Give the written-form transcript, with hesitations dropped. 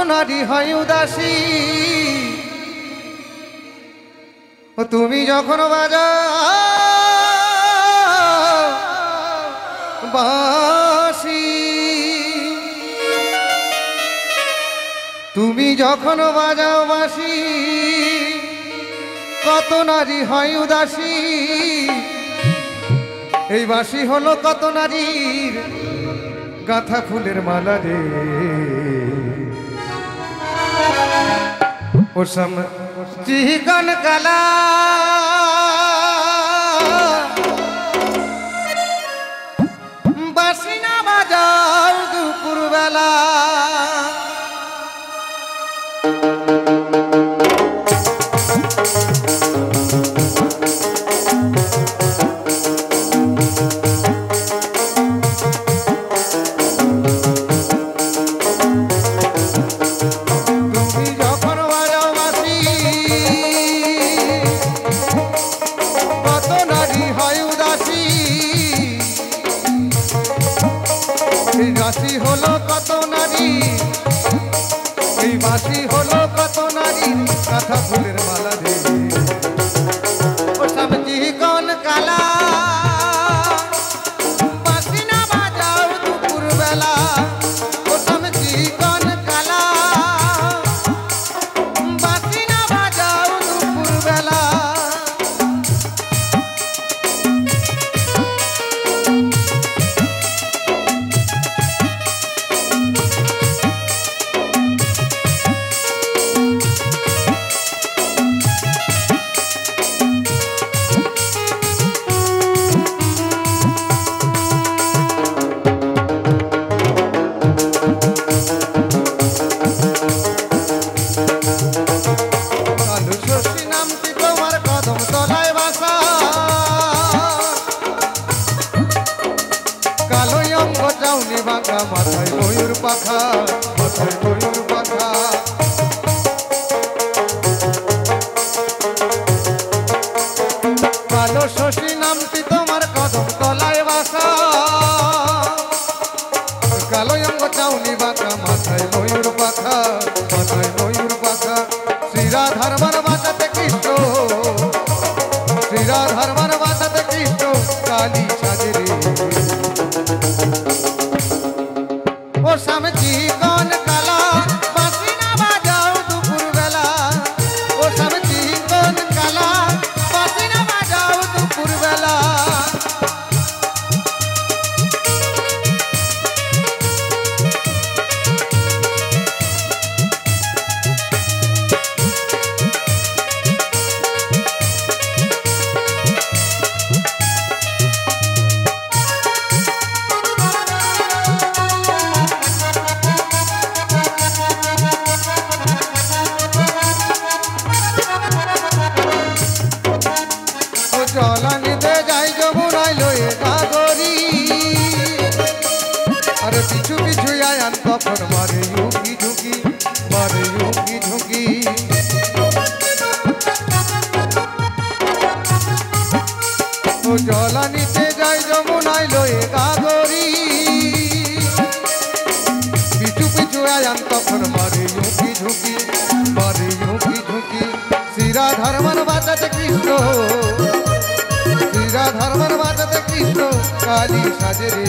নারী হয় উদাসী ও তুমি যখন বাজাও বাঁশি তুমি যখন বাজাও বাঁশি কত নারী হয় উদাসী এই বাঁশি হলো কত নারীর গাঁথা ফুলের মালা রে ওসম চিকন কালা বাঁশি না বাজাও দুপুর বেলা বাঁশি হলো কত নারী এই বাঁশি হলো কত নারী গাঁথা ফুলের মালা রে ও সবজি কোন কালা বাঁশি না বাজাও দুপুর বেলা ও সবজি কোন কালা বাঁশি না বাজাও দুপুর বেলা মাথায় ময়ূর পাখা মাথায় ময়ূর পাখা কালো শশী নামটি তোমার কদম তলায় বাসা কালো অঙ্গ চাউনি বাঁকা মাথায় ময়ূর পাখা মাথায় ময়ূর পাখা শ্রীরাধার মান বাঁচাতে কৃষ্ণ শ্রীরাধার মান বাঁচাতে কৃষ্ণ কালী সাজে রে ও সবজি কোন কালা বাঁশি না বাজাও দুপুর বেলা ও সবজি কোন কালা বাঁশি না বাজাও দুপুর বেলা জলা নিতে যাই যমুনায় লয়ে গাগরি আরে পিছু পিছু আয়ান তখন মারে উকি ঝুঁকি মারে উকি ঝুঁকি ও জলা নিতে যাই যমুনায় লয়ে গাগরি পিছু পিছু আয়ান তখন মারে উকি ঝুঁকি মারে উকি ঝুঁকি শ্রীরাধার মান বাঁচাতে কৃষ্ণ শ্রীরাধার মান বাঁচাতে কৃষ্ণ কালী সাজে রে